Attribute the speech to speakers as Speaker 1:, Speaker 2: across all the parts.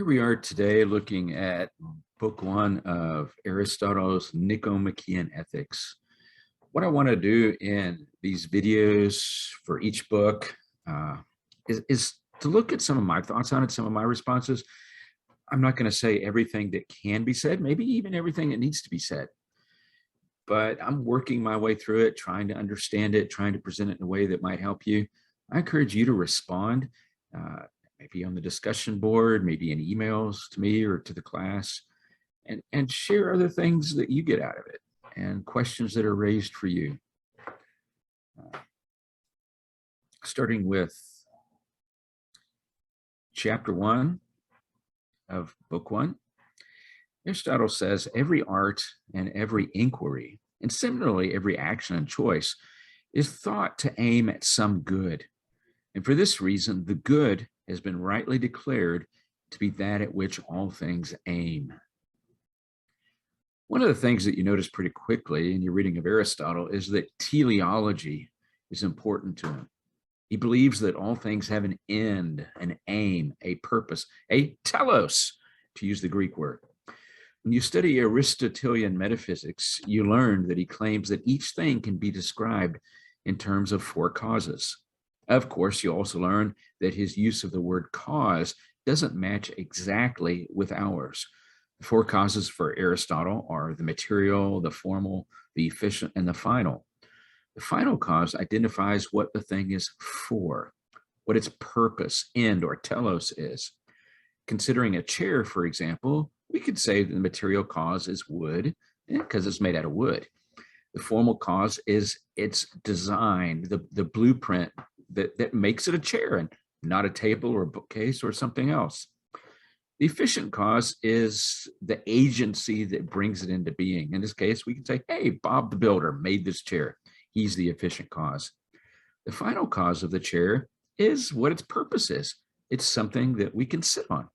Speaker 1: Here we are today looking at book one of Aristotle's Nicomachean Ethics. What I want to do in these videos for each book is to look at some of my thoughts on it, some of my responses. I'm not going to say everything that can be said, maybe even everything that needs to be said. But I'm working my way through it, trying to understand it, trying to present it in a way that might help you. I encourage you to respond. Maybe on the discussion board, maybe in emails to me or to the class, and share other things that you get out of it and questions that are raised for you. Starting with chapter 1 of book 1, Aristotle says every art and every inquiry, and similarly every action and choice, is thought to aim at some good. And for this reason, the good has been rightly declared to be that at which all things aim. One of the things that you notice pretty quickly in your reading of Aristotle is that teleology is important to him. He believes that all things have an end, an aim, a purpose, a telos, to use the Greek word. When you study Aristotelian metaphysics, you learn that he claims that each thing can be described in terms of 4 causes. Of course, you also learn that his use of the word cause doesn't match exactly with ours. The 4 causes for Aristotle are the material, the formal, the efficient, and the final. The final cause identifies what the thing is for, what its purpose, end, or telos is. Considering a chair, for example, we could say that the material cause is wood, because it's made out of wood. The formal cause is its design, the blueprint that makes it a chair and not a table or a bookcase or something else. The efficient cause is the agency that brings it into being. In this case, we can say, hey, Bob the builder made this chair. He's the efficient cause. The final cause of the chair is what its purpose is. It's something that we can sit on.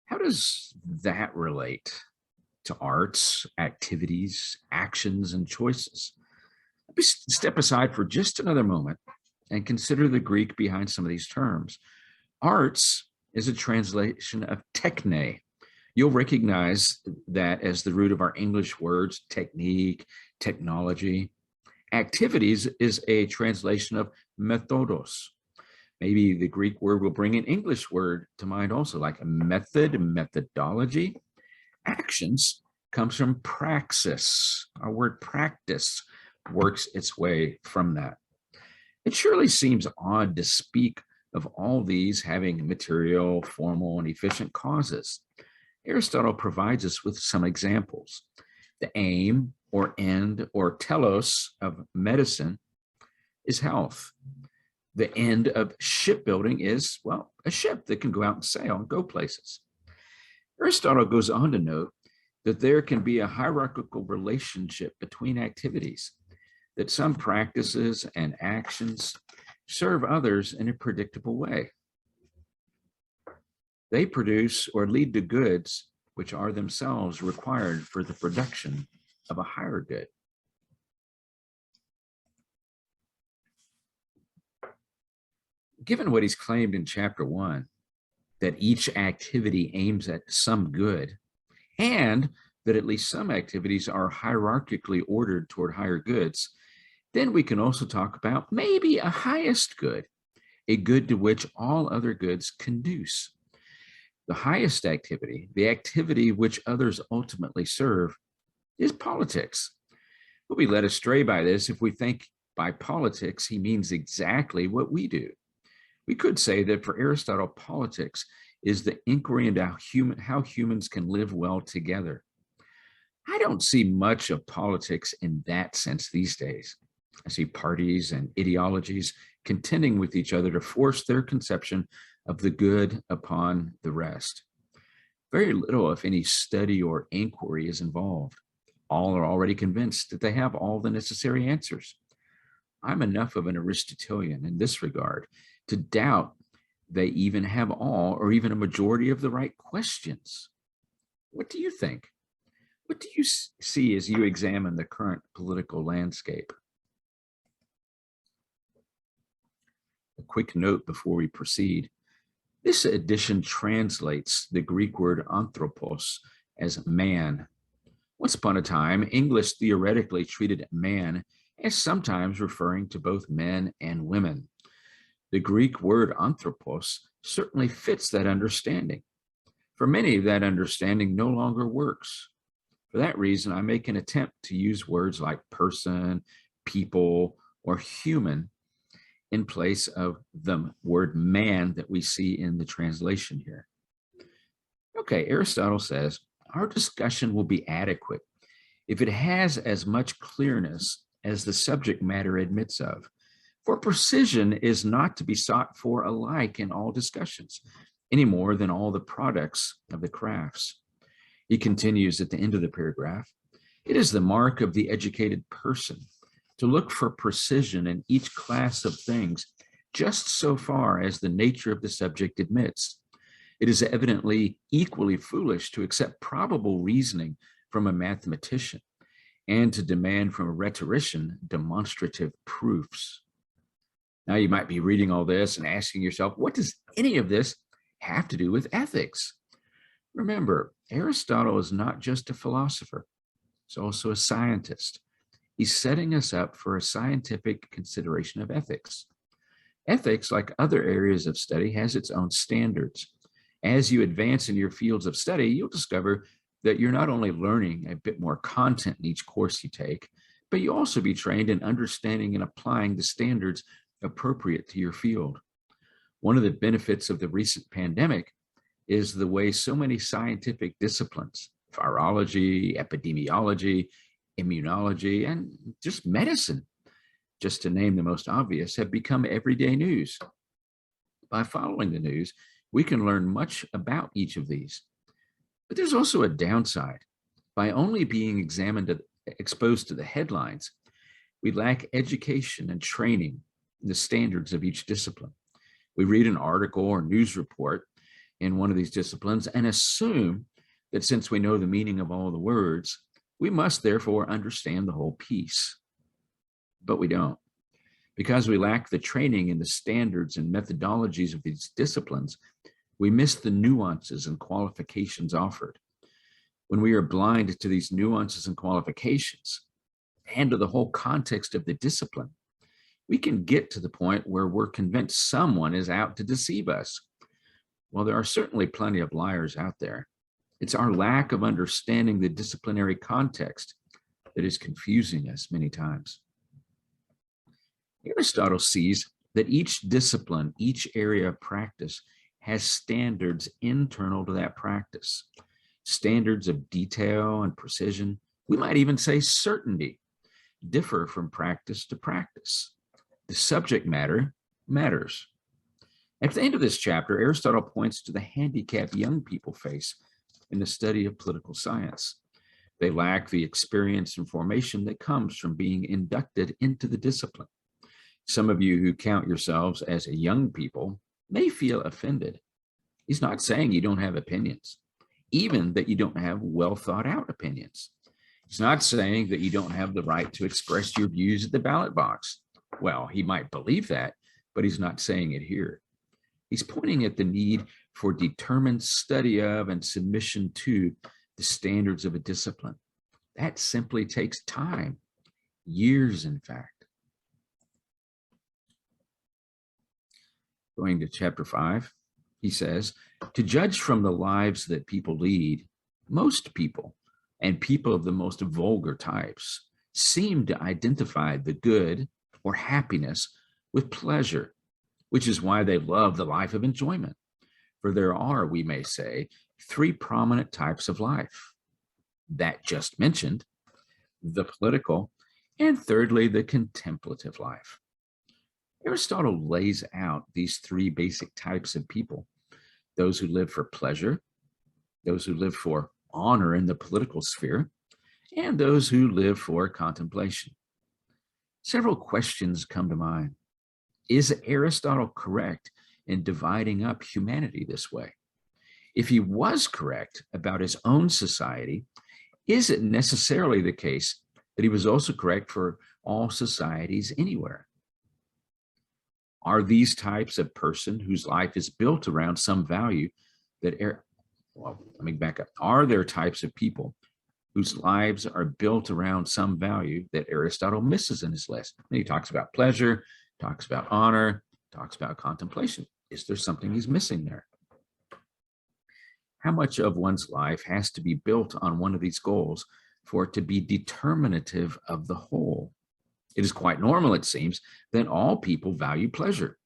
Speaker 1: How does that relate to arts, activities, actions, and choices? Let me step aside for just another moment and consider the Greek behind some of these terms. Arts is a translation of techne. You'll recognize that as the root of our English words, technique, technology. Activities is a translation of methodos. Maybe the Greek word will bring an English word to mind also, like a method, methodology. Actions comes from praxis. Our word practice works its way from that. It surely seems odd to speak of all these having material, formal, and efficient causes. Aristotle provides us with some examples. The aim or end or telos of medicine is health. The end of shipbuilding is, well, a ship that can go out and sail and go places. Aristotle goes on to note that there can be a hierarchical relationship between activities, that some practices and actions serve others in a predictable way. They produce or lead to goods which are themselves required for the production of a higher good. Given what he's claimed in chapter 1, that each activity aims at some good, and that at least some activities are hierarchically ordered toward higher goods, then we can also talk about maybe a highest good, a good to which all other goods conduce. The highest activity, the activity which others ultimately serve, is politics. We'll be led astray by this if we think by politics he means exactly what we do. We could say that for Aristotle, politics is the inquiry into how humans can live well together. I don't see much of politics in that sense these days. I see parties and ideologies contending with each other to force their conception of the good upon the rest. Very little, if any, study or inquiry is involved. All are already convinced that they have all the necessary answers. I'm enough of an Aristotelian in this regard to doubt they even have all or even a majority of the right questions. What do you think? What do you see as you examine the current political landscape? A quick note before we proceed. This edition translates the Greek word anthropos as man. Once upon a time, English theoretically treated man as sometimes referring to both men and women. The Greek word anthropos certainly fits that understanding. For many, that understanding no longer works. For that reason, I make an attempt to use words like person, people, or human in place of the word man that we see in the translation here. Okay, Aristotle says, our discussion will be adequate if it has as much clearness as the subject matter admits of. For precision is not to be sought for alike in all discussions, any more than all the products of the crafts. He continues at the end of the paragraph, it is the mark of the educated person to look for precision in each class of things, just so far as the nature of the subject admits. It is evidently equally foolish to accept probable reasoning from a mathematician and to demand from a rhetorician demonstrative proofs. Now you might be reading all this and asking yourself, what does any of this have to do with ethics? Remember, Aristotle is not just a philosopher, he's also a scientist. He's setting us up for a scientific consideration of ethics. Ethics, like other areas of study, has its own standards. As you advance in your fields of study, you'll discover that you're not only learning a bit more content in each course you take, but you also be trained in understanding and applying the standards appropriate to your field. One of the benefits of the recent pandemic is the way so many scientific disciplines, virology, epidemiology, immunology, and just medicine, just to name the most obvious, have become everyday news. By following the news, we can learn much about each of these. But there's also a downside. By only being exposed to the headlines, we lack education and training in the standards of each discipline. We read an article or news report in one of these disciplines and assume that since we know the meaning of all the words, we must therefore understand the whole piece. But we don't. Because we lack the training in the standards and methodologies of these disciplines, we miss the nuances and qualifications offered. When we are blind to these nuances and qualifications and to the whole context of the discipline, we can get to the point where we're convinced someone is out to deceive us. While there are certainly plenty of liars out there, it's our lack of understanding the disciplinary context that is confusing us many times. Aristotle sees that each discipline, each area of practice, has standards internal to that practice, standards of detail and precision, we might even say certainty, differ from practice to practice. The subject matter matters. At the end of this chapter, Aristotle points to the handicap young people face in the study of political science. They lack the experience and formation that comes from being inducted into the discipline. Some of you who count yourselves as a young people may feel offended. He's not saying you don't have opinions, even that you don't have well thought out opinions. He's not saying that you don't have the right to express your views at the ballot box. Well, he might believe that, but he's not saying it here. He's pointing at the need for determined study of and submission to the standards of a discipline. That simply takes time, years, in fact. Going to chapter 5, he says, to judge from the lives that people lead, most people, and people of the most vulgar types, seem to identify the good or happiness with pleasure, which is why they love the life of enjoyment. For there are, we may say, 3 prominent types of life. That just mentioned, the political, and thirdly, the contemplative life. Aristotle lays out these 3 basic types of people: those who live for pleasure, those who live for honor in the political sphere, and those who live for contemplation. Several questions come to mind. Is Aristotle correct in dividing up humanity this way? If he was correct about his own society, is it necessarily the case that he was also correct for all societies anywhere? Are these types of person whose life is built around some value that, well, let me back up. Are there types of people whose lives are built around some value that Aristotle misses in his list? And he talks about pleasure, talks about honor, talks about contemplation. Is there something he's missing there? How much of one's life has to be built on one of these goals for it to be determinative of the whole? It is quite normal, it seems, that all people value pleasure,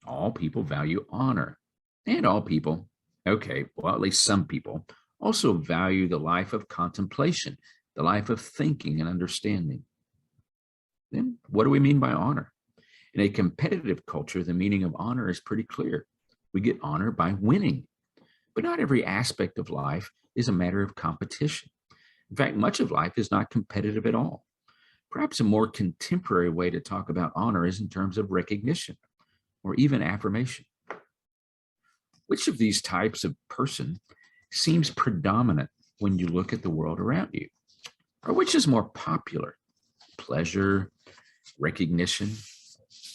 Speaker 1: all people value honor, and all people, okay, well, at least some people, also value the life of contemplation, the life of thinking and understanding. Then what do we mean by honor? In a competitive culture, the meaning of honor is pretty clear. We get honor by winning, but not every aspect of life is a matter of competition. In fact, much of life is not competitive at all. Perhaps a more contemporary way to talk about honor is in terms of recognition or even affirmation. Which of these types of person seems predominant when you look at the world around you? Or which is more popular? Pleasure, recognition,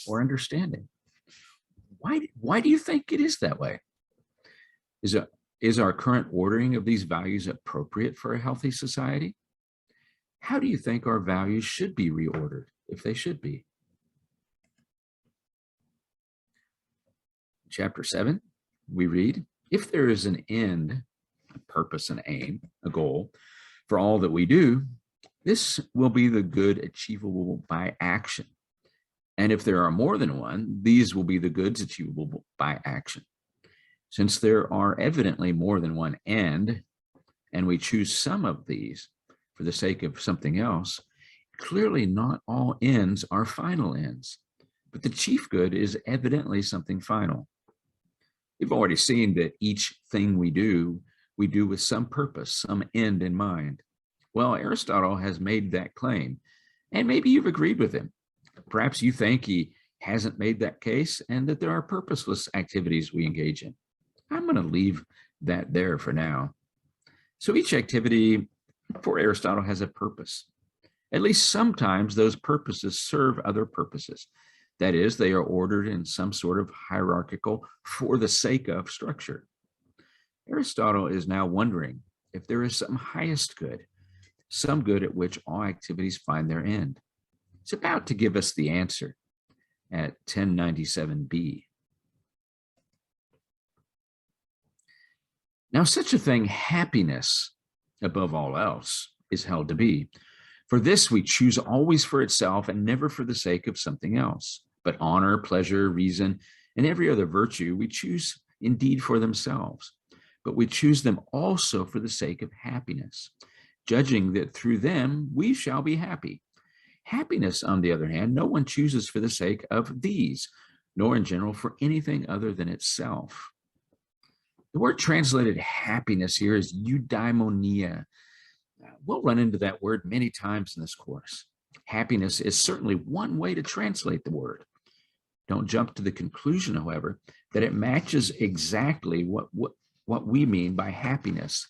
Speaker 1: or understanding? Why do you think it is that way? Is our current ordering of these values appropriate for a healthy society? How do you think our values should be reordered, if they should be? Chapter 7, we read, if there is an end, a purpose, an aim, a goal for all that we do, this will be the good achievable by action. And if there are more than one, these will be the goods achievable by action. Since there are evidently more than one end, and we choose some of these for the sake of something else, clearly not all ends are final ends, but the chief good is evidently something final. We've already seen that each thing we do with some purpose, some end in mind. Well, Aristotle has made that claim, and maybe you've agreed with him. Perhaps you think he hasn't made that case and that there are purposeless activities we engage in. I'm going to leave that there for now. So each activity for Aristotle has a purpose. At least sometimes those purposes serve other purposes. That is, they are ordered in some sort of hierarchical for the sake of structure. Aristotle is now wondering if there is some highest good, some good at which all activities find their end. It's about to give us the answer at 1097b. Now, such a thing, happiness, above all else, is held to be. For this we choose always for itself and never for the sake of something else. But honor, pleasure, reason, and every other virtue we choose indeed for themselves. But we choose them also for the sake of happiness, judging that through them we shall be happy. Happiness, on the other hand, no one chooses for the sake of these, nor in general for anything other than itself. The word translated happiness here is eudaimonia. We'll run into that word many times in this course. Happiness is certainly one way to translate the word. Don't jump to the conclusion, however, that it matches exactly what we mean by happiness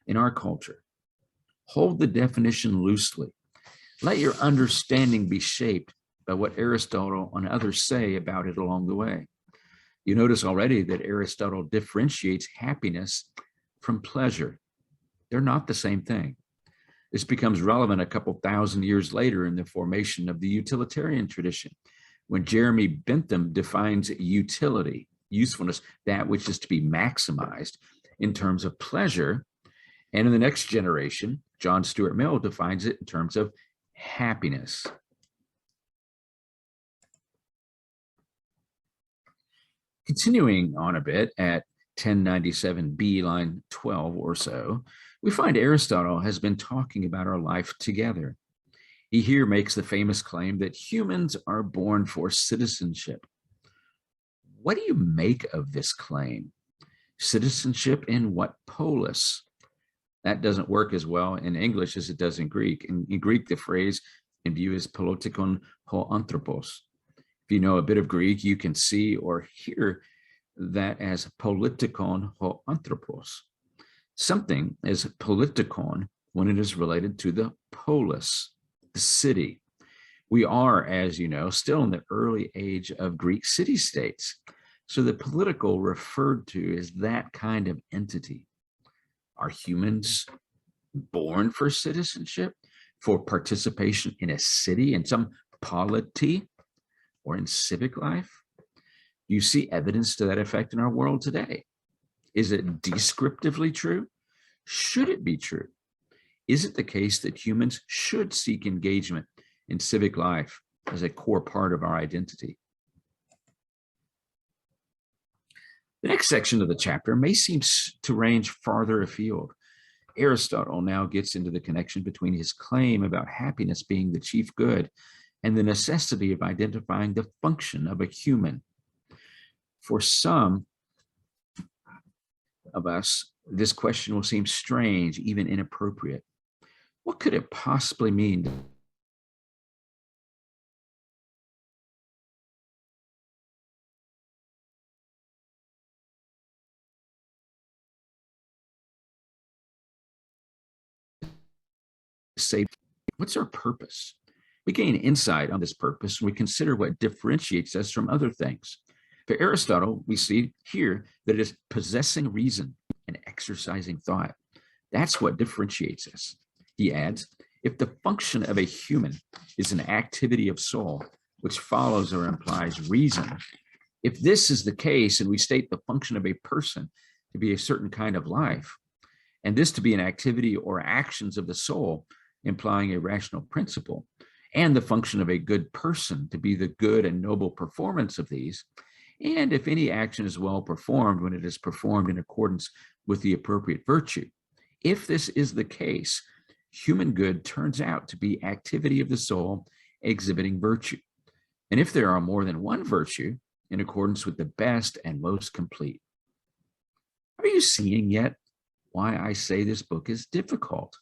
Speaker 1: in our culture. Hold the definition loosely. Let your understanding be shaped by what Aristotle and others say about it along the way. You notice already that Aristotle differentiates happiness from pleasure. They're not the same thing. This becomes relevant a couple thousand years later in the formation of the utilitarian tradition, when Jeremy Bentham defines utility, usefulness, that which is to be maximized in terms of pleasure. And in the next generation, John Stuart Mill defines it in terms of happiness. Continuing on a bit at 1097b, line 12 or so, we find Aristotle has been talking about our life together. He here makes the famous claim that humans are born for citizenship. What do you make of this claim? Citizenship in what polis? That doesn't work as well in English as it does in Greek. In Greek, the phrase in view is politikon ho anthropos. If you know a bit of Greek, you can see or hear that as politikon ho anthropos. Something is politikon when it is related to the polis, the city. We are, as you know, still in the early age of Greek city-states. So the political referred to is that kind of entity. Are humans born for citizenship, for participation in a city, in some polity, or in civic life? Do you see evidence to that effect in our world today? Is it descriptively true? Should it be true? Is it the case that humans should seek engagement in civic life as a core part of our identity? The next section of the chapter may seem to range farther afield. Aristotle now gets into the connection between his claim about happiness being the chief good and the necessity of identifying the function of a human. For some of us, this question will seem strange, even inappropriate. What could it possibly mean to say, what's our purpose? We gain insight on this purpose when we consider what differentiates us from other things. For Aristotle, we see here that it is possessing reason and exercising thought. That's what differentiates us. He adds, if the function of a human is an activity of soul, which follows or implies reason, if this is the case and we state the function of a person to be a certain kind of life, and this to be an activity or actions of the soul, implying a rational principle, and the function of a good person to be the good and noble performance of these, and if any action is well performed when it is performed in accordance with the appropriate virtue, if this is the case, human good turns out to be activity of the soul exhibiting virtue. And if there are more than one virtue, in accordance with the best and most complete. Are you seeing yet why I say this book is difficult?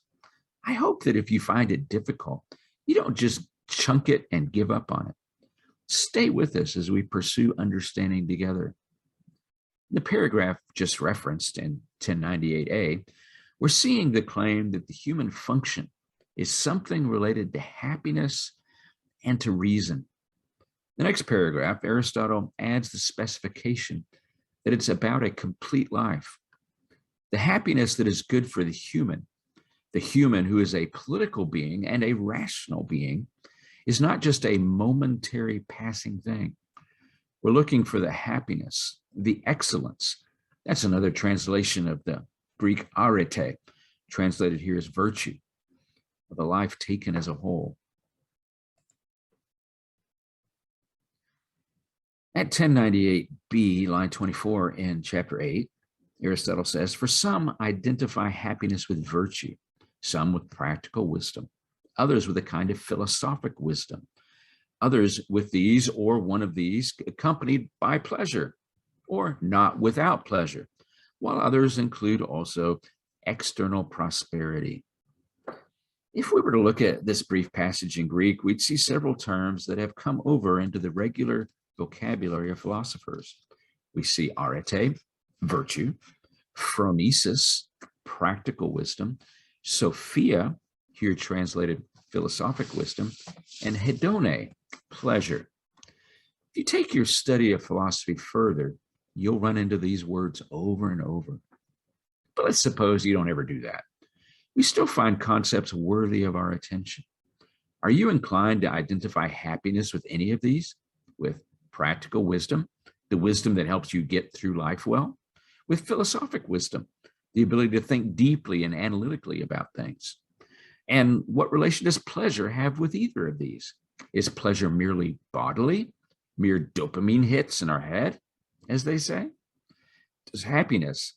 Speaker 1: I hope that if you find it difficult, you don't just chunk it and give up on it. Stay with us as we pursue understanding together. In the paragraph just referenced in 1098a, we're seeing the claim that the human function is something related to happiness and to reason. The next paragraph, Aristotle adds the specification that it's about a complete life. The happiness that is good for the human who is a political being and a rational being, is not just a momentary passing thing. We're looking for the happiness, the excellence. That's another translation of the Greek arete, translated here as virtue, of a life taken as a whole. At 1098b, line 24 in chapter 8, Aristotle says, for some identify happiness with virtue, some with practical wisdom, others with a kind of philosophic wisdom, others with these or one of these accompanied by pleasure or not without pleasure, while others include also external prosperity. If we were to look at this brief passage in Greek, we'd see several terms that have come over into the regular vocabulary of philosophers. We see arete, virtue, phronesis, practical wisdom, sophia, here translated philosophic wisdom, and hedone, pleasure. If you take your study of philosophy further, you'll run into these words over and over. But let's suppose you don't ever do that. We still find concepts worthy of our attention. Are you inclined to identify happiness with any of these? With practical wisdom, the wisdom that helps you get through life well? With philosophic wisdom, the ability to think deeply and analytically about things? And what relation does pleasure have with either of these? Is pleasure merely bodily, mere dopamine hits in our head, as they say? Does happiness,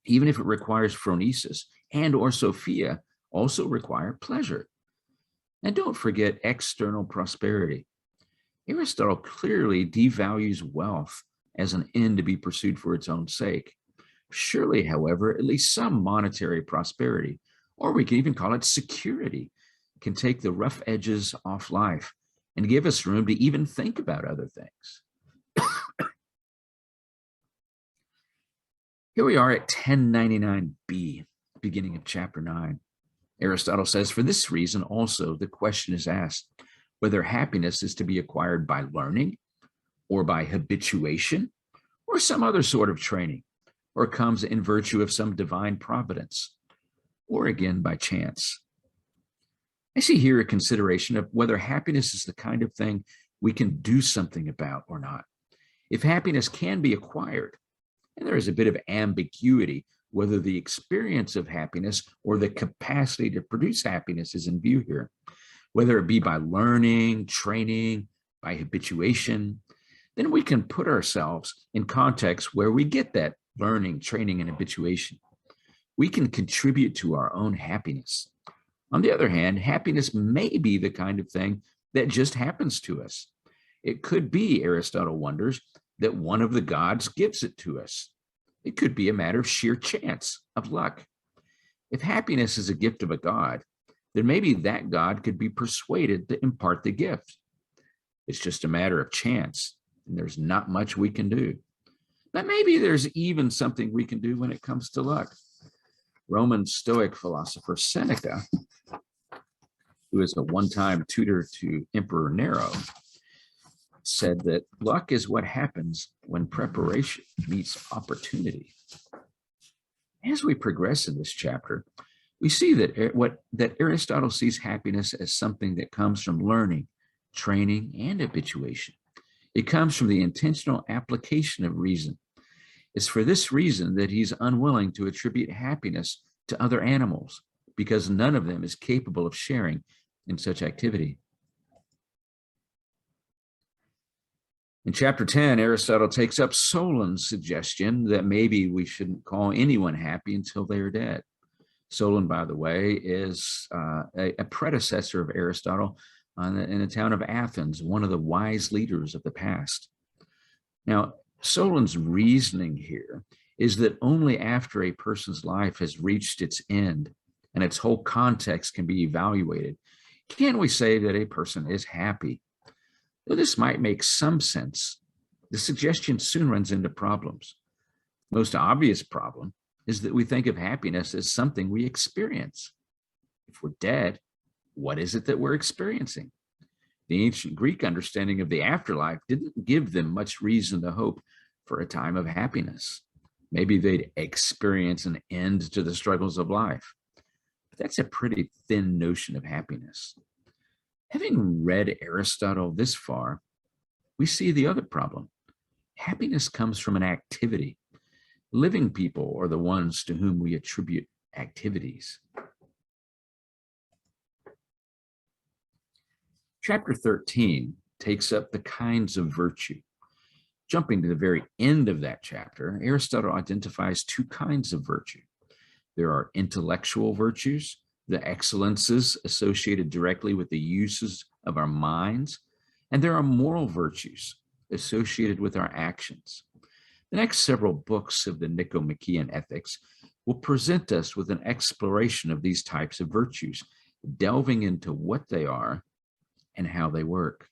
Speaker 1: even if it requires phronesis and or sophia, also require pleasure? And don't forget external prosperity. Aristotle clearly devalues wealth as an end to be pursued for its own sake. Surely, however, at least some monetary prosperity, or we can even call it security, can take the rough edges off life and give us room to even think about other things. Here we are at 1099b, beginning of chapter 9. Aristotle says, for this reason also the question is asked, whether happiness is to be acquired by learning or by habituation or some other sort of training, or comes in virtue of some divine providence, or again by chance. I see here a consideration of whether happiness is the kind of thing we can do something about or not. If happiness can be acquired, and there is a bit of ambiguity whether the experience of happiness or the capacity to produce happiness is in view here, whether it be by learning, training, by habituation, then we can put ourselves in contexts where we get that learning, training, and habituation. We can contribute to our own happiness. On the other hand, happiness may be the kind of thing that just happens to us. It could be, Aristotle wonders, that one of the gods gives it to us. It could be a matter of sheer chance, of luck. If happiness is a gift of a god, then maybe that god could be persuaded to impart the gift. It's just a matter of chance, and there's not much we can do. But maybe there's even something we can do when it comes to luck. Roman Stoic philosopher Seneca, who is a one-time tutor to Emperor Nero, said that luck is what happens when preparation meets opportunity. As we progress in this chapter, we see that Aristotle sees happiness as something that comes from learning, training, and habituation. It comes from the intentional application of reason. It's for this reason that he's unwilling to attribute happiness to other animals, because none of them is capable of sharing in such activity. In chapter 10, Aristotle takes up Solon's suggestion that maybe we shouldn't call anyone happy until they are dead. Solon, by the way, is a predecessor of Aristotle in the town of Athens, one of the wise leaders of the past. Now, Solon's reasoning here is that only after a person's life has reached its end and its whole context can be evaluated, can we say that a person is happy. Though this might make some sense, the suggestion soon runs into problems. The most obvious problem is that we think of happiness as something we experience. If we're dead, what is it that we're experiencing? The ancient Greek understanding of the afterlife didn't give them much reason to hope for a time of happiness. Maybe they'd experience an end to the struggles of life. But that's a pretty thin notion of happiness. Having read Aristotle this far, we see the other problem. Happiness comes from an activity. Living people are the ones to whom we attribute activities. Chapter 13 takes up the kinds of virtue. Jumping to the very end of that chapter, Aristotle identifies two kinds of virtue. There are intellectual virtues, the excellences associated directly with the uses of our minds, and there are moral virtues associated with our actions. The next several books of the Nicomachean Ethics will present us with an exploration of these types of virtues, delving into what they are and how they work.